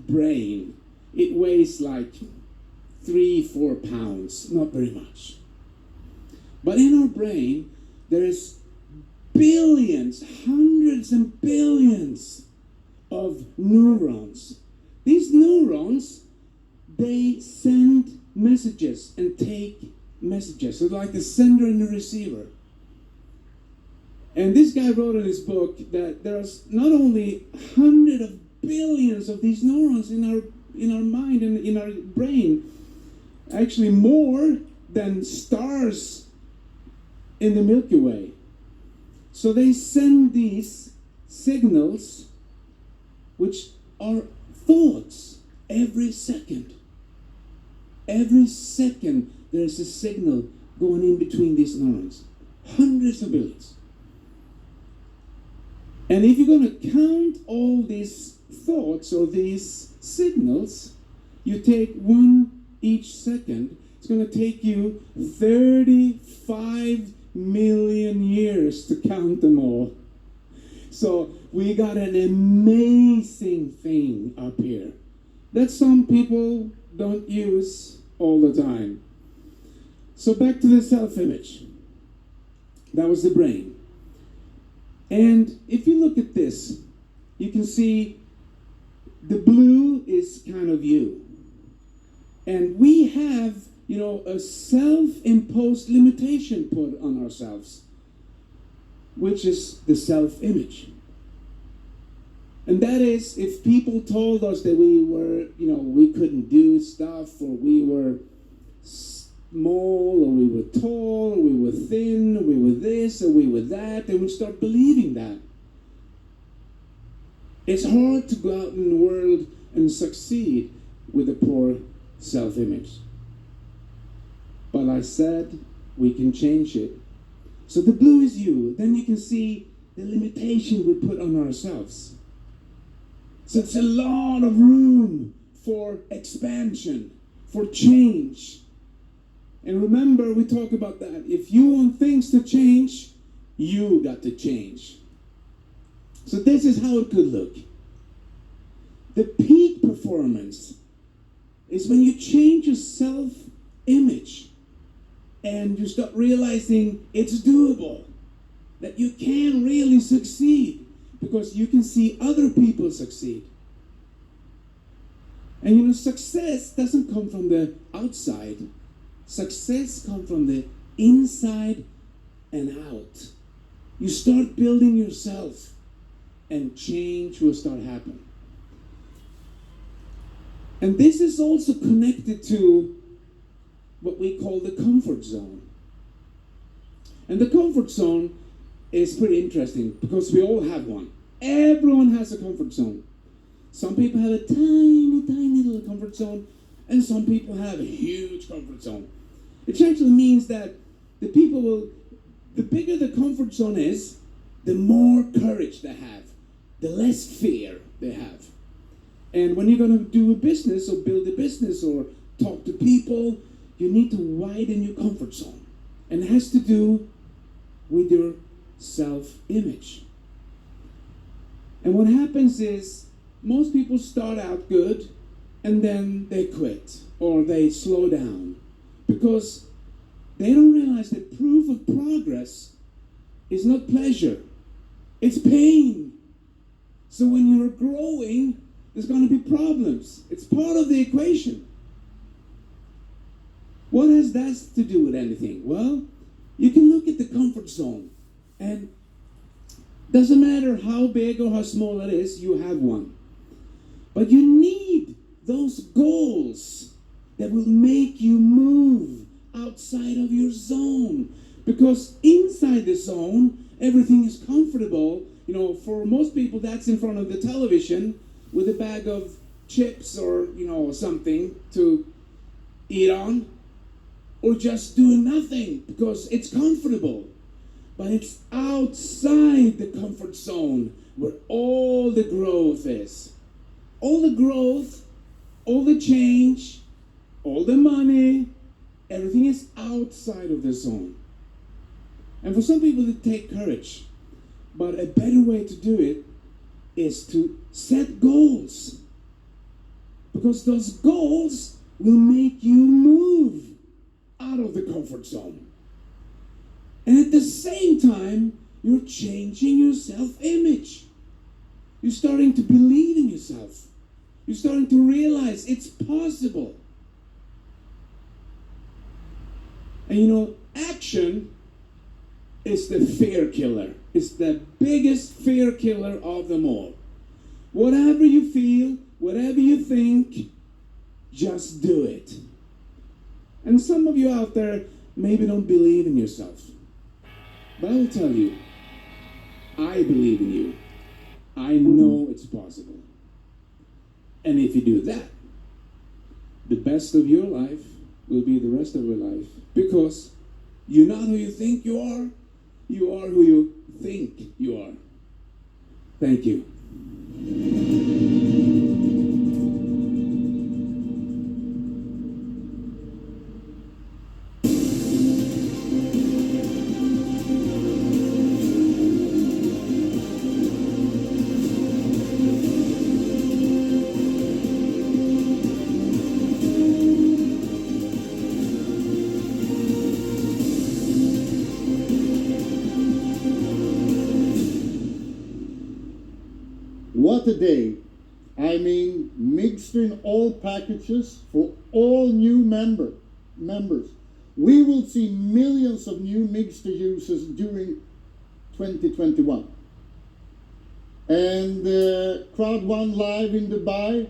brain, it weighs like 3-4 pounds, not very much. But in our brain, there is billions, hundreds and billions of neurons. These neurons, they send messages and take messages. So like the sender and the receiver. And this guy wrote in his book that there's not only hundreds of billions of these neurons in our mind and in our brain, actually more than stars in the Milky Way. So they send these signals, which are thoughts, every second. Every second there's a signal going in between these neurons. Hundreds of billions. And if you're going to count all these thoughts or these signals, you take one each second. It's going to take you 35 million years to count them all. So we got an amazing thing up here that some people don't use all the time. So back to the self-image. That was the brain. And if you look at this, you can see the blue is kind of you. And we have, a self-imposed limitation put on ourselves, which is the self-image. And that is, if people told us that we were, we couldn't do stuff, or we were small, or we were tall, or we were thin, or we were this, or we were that, and we start believing that. It's hard to go out in the world and succeed with a poor self-image. But I said we can change it. So the blue is you. Then you can see the limitation we put on ourselves. So it's a lot of room for expansion, for change. And remember, we talk about that. If you want things to change, you got to change. So this is how it could look. The peak performance is when you change your self-image and you start realizing it's doable, that you can really succeed because you can see other people succeed. And success doesn't come from the outside. Success comes from the inside and out. You start building yourself and change will start happening. And this is also connected to what we call the comfort zone. And the comfort zone is pretty interesting because we all have one. Everyone has a comfort zone. Some people have a tiny, tiny little comfort zone, and some people have a huge comfort zone. It actually means that the bigger the comfort zone is, the more courage they have, the less fear they have. And when you're going to do a business or build a business or talk to people, you need to widen your comfort zone. And it has to do with your self-image. And what happens is most people start out good and then they quit or they slow down because they don't realize that proof of progress is not pleasure, it's pain. So when you're growing, there's going to be problems. It's part of the equation. What has that to do with anything? Well, you can look at the comfort zone, and doesn't matter how big or how small it is, you have one. But you need those goals that will make you move outside of your zone. Because inside the zone, everything is comfortable. For most people, that's in front of the television with a bag of chips or, something to eat on. Or just doing nothing because it's comfortable. But it's outside the comfort zone where all the growth is. All the growth, all the change, all the money, everything is outside of the zone. And for some people it takes courage. But a better way to do it is to set goals. Because those goals will make you move out of the comfort zone. And at the same time, you're changing your self-image. You're starting to believe in yourself. You're starting to realize it's possible. And you know, action is the fear killer. It's the biggest fear killer of them all. Whatever you feel, whatever you think, just do it. And some of you out there maybe don't believe in yourself. But I will tell you, I believe in you. I know it's possible. And if you do that, the best of your life will be the rest of your life. Because you're not who you think you are who you think you are. Thank you. What a day. I mean, mixed in all packages for all new members. We will see millions of new Mixter users during 2021. And Crowd1 live in Dubai,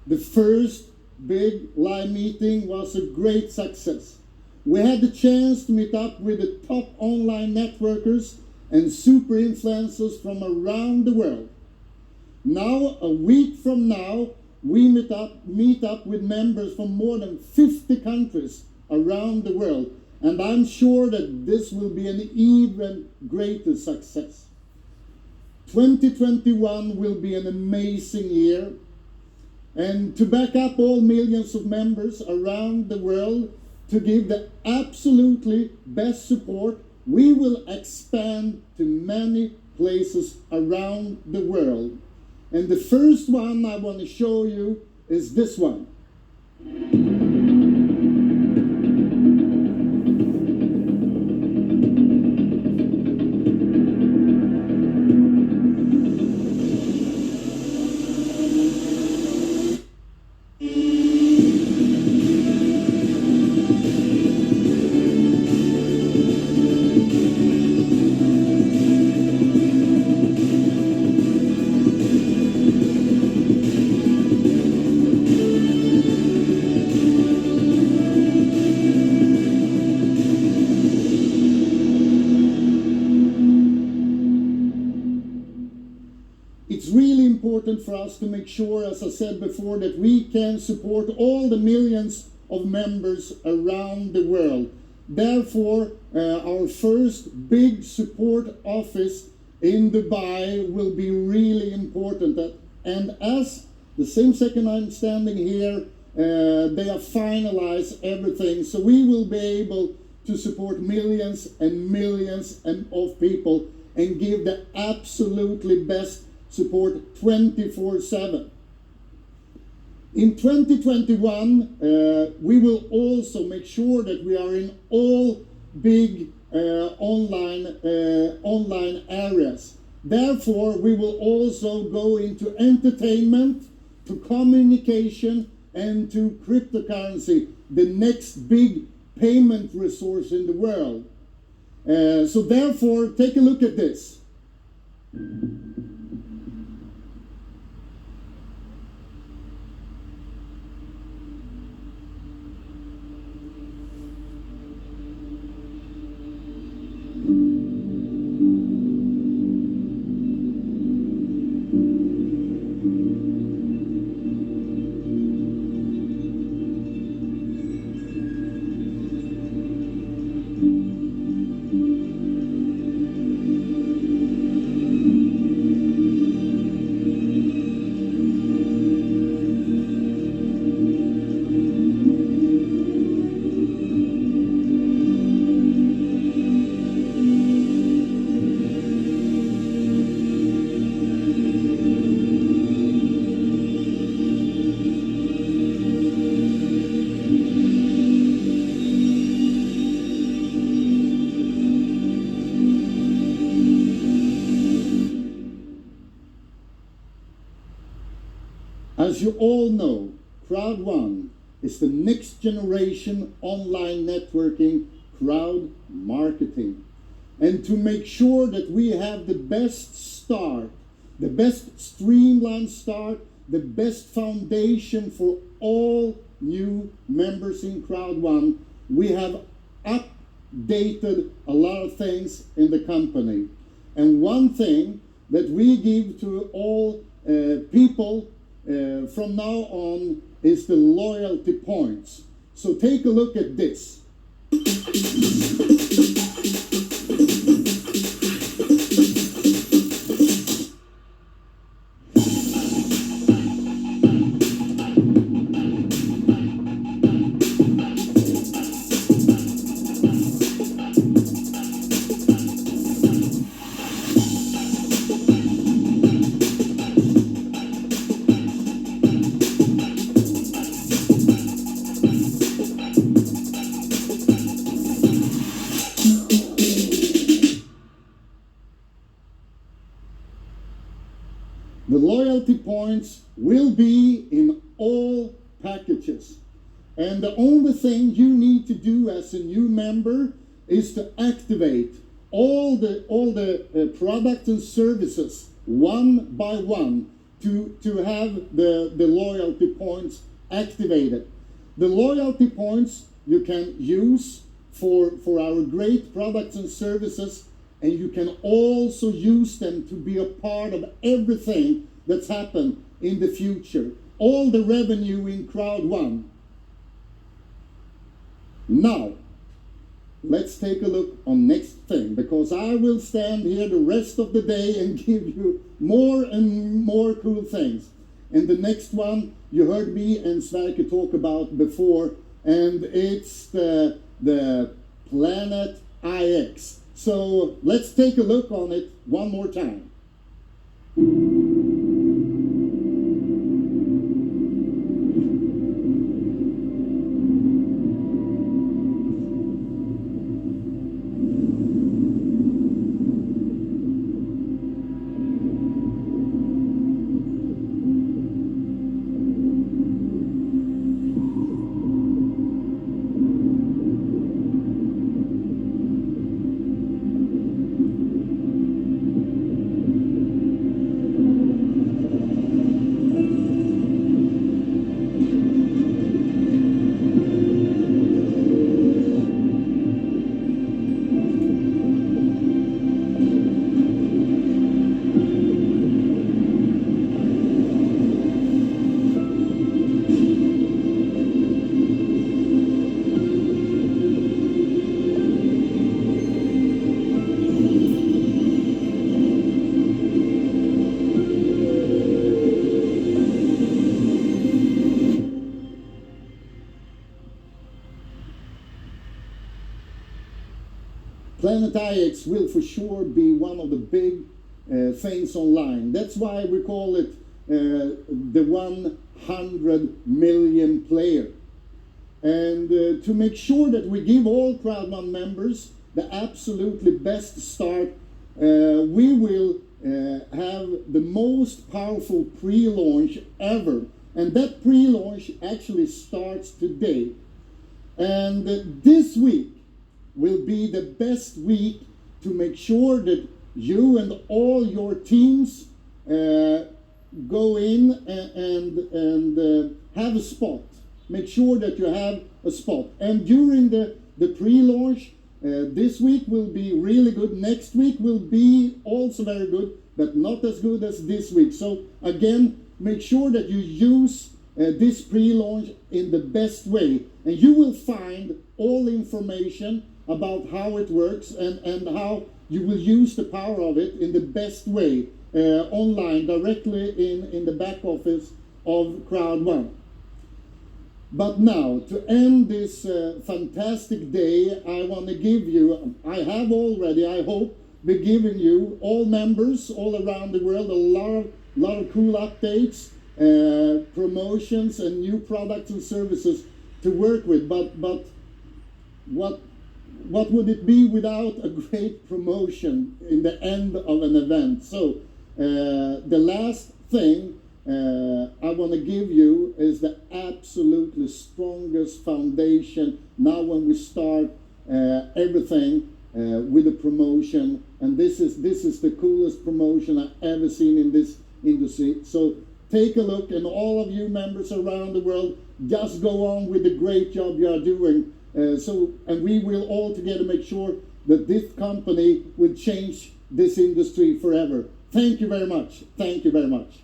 the first big live meeting, was a great success. We had the chance to meet up with the top online networkers and super influencers from around the world. Now, a week from now, we meet up with members from more than 50 countries around the world. And I'm sure that this will be an even greater success. 2021 will be an amazing year. And to back up all millions of members around the world, to give the absolutely best support, we will expand to many places around the world. And the first one I want to show you is this one. It's really important for us to make sure, as I said before, that we can support all the millions of members around the world. Therefore, our first big support office in Dubai will be really important. And as the same second I'm standing here, they have finalized everything. So we will be able to support millions and millions of people and give the absolutely best support 24/7. In 2021, we will also make sure that we are in all big online areas. Therefore, we will also go into entertainment, to communication, and to cryptocurrency, the next big payment resource in the world. So therefore, take a look at this. As you all know, Crowd1 is the next generation online networking crowd marketing. And to make sure that we have the best start, the best streamlined start, the best foundation for all new members in Crowd1, we have updated a lot of things in the company. And one thing that we give to all people from now on is the loyalty points. So take a look at this. The loyalty points will be in all packages. And the only thing you need to do as a new member is to activate all the products and services one by one to have the loyalty points activated. The loyalty points you can use for our great products and services, and you can also use them to be a part of everything that's happened in the future. All the revenue in Crowd1. Now, let's take a look on next thing, because I will stand here the rest of the day and give you more and more cool things. And the next one you heard me and Sverker talk about before, and it's the Planet IX. So let's take a look on it one more time. Planet IX will for sure be one of the big things online. That's why we call it the 100 million player. And to make sure that we give all Crowd1 members the absolutely best start, we will have the most powerful pre-launch ever. And that pre-launch actually starts today. And this week will be the best week to make sure that you and all your teams go in and have a spot. Make sure that you have a spot. And during the pre-launch, this week will be really good. Next week will be also very good, but not as good as this week. So again, make sure that you use this pre-launch in the best way. And you will find all information about how it works and how you will use the power of it in the best way online, directly in the back office of Crowd1. But now, to end this fantastic day, I want to give you, I have already, I hope, been giving you, all members all around the world, a lot of cool updates, promotions and new products and services to work with. But what would it be without a great promotion in the end of an event? So the last thing I want to give you is the absolutely strongest foundation now when we start everything with the promotion. And this is the coolest promotion I've ever seen in this industry. So take a look, and all of you members around the world, just go on with the great job you are doing. And we will all together make sure that this company will change this industry forever. Thank you very much. Thank you very much.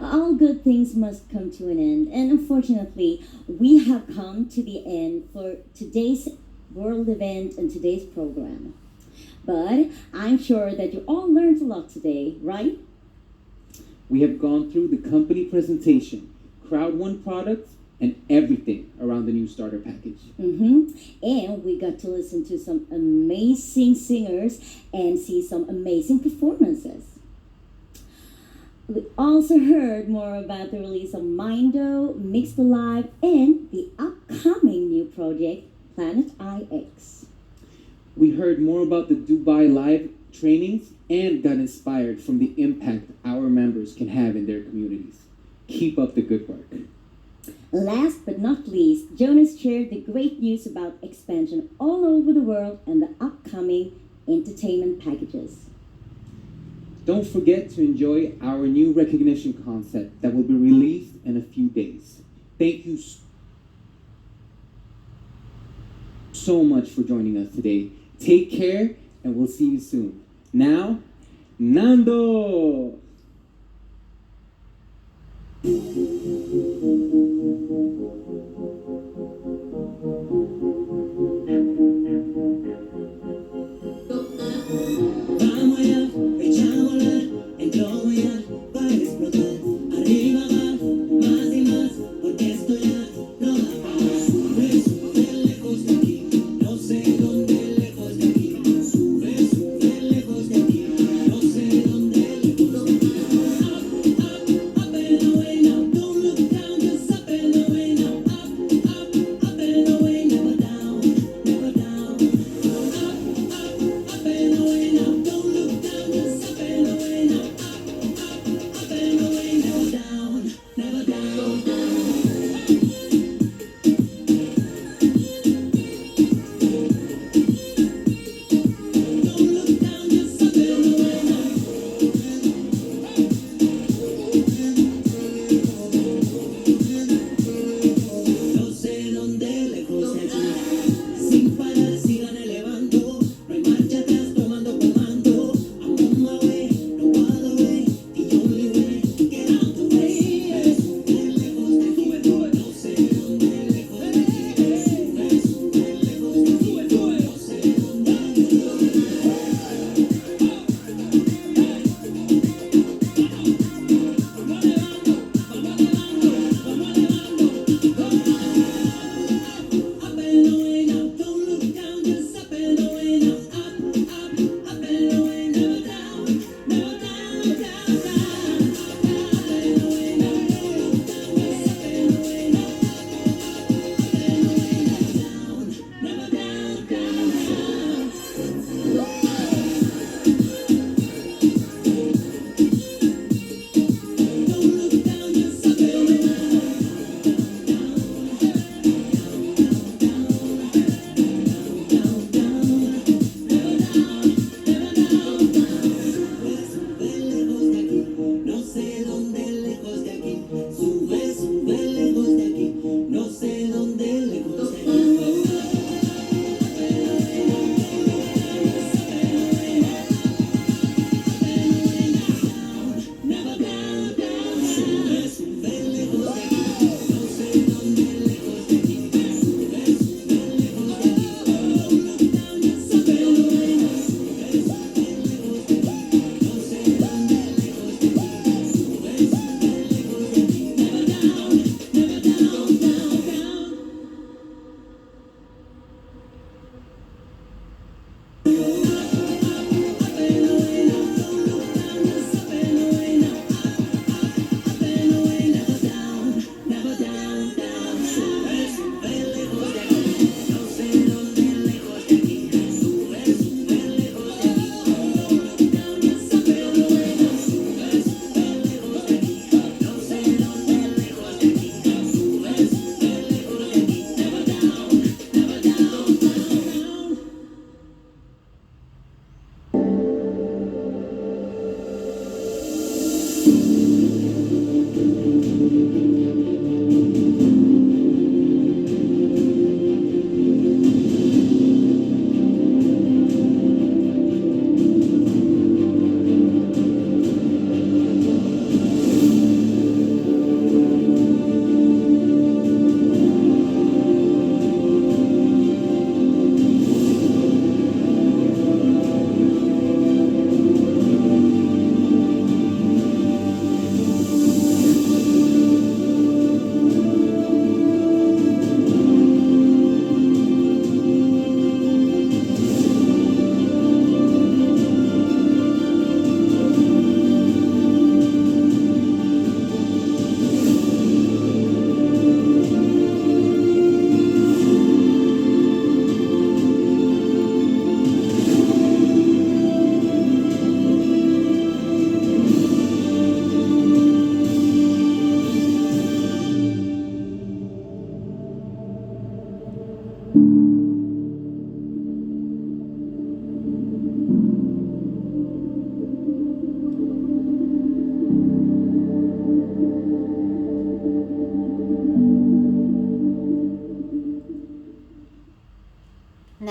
All good things must come to an end, and unfortunately, we have come to the end for today's world event and today's program. But I'm sure that you all learned a lot today, right? We have gone through the company presentation, Crowd1 products, and everything around the new starter package. And we got to listen to some amazing singers and see some amazing performances. We also heard more about the release of Mindo, Mixed Alive, and the upcoming new project, Planet IX. We heard more about the Dubai Live trainings and got inspired from the impact our members can have in their communities. Keep up the good work. Last but not least, Jonas shared the great news about expansion all over the world and the upcoming entertainment packages. Don't forget to enjoy our new recognition concept that will be released in a few days. Thank you so much for joining us today. Take care, and we'll see you soon. Now, Nando!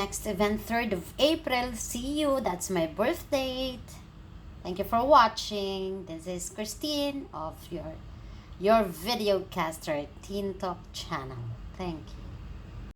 next event, 3rd of April. See you. That's my birth date. Thank you for watching. This is Christine of your Videocaster Teen Talk channel. Thank you.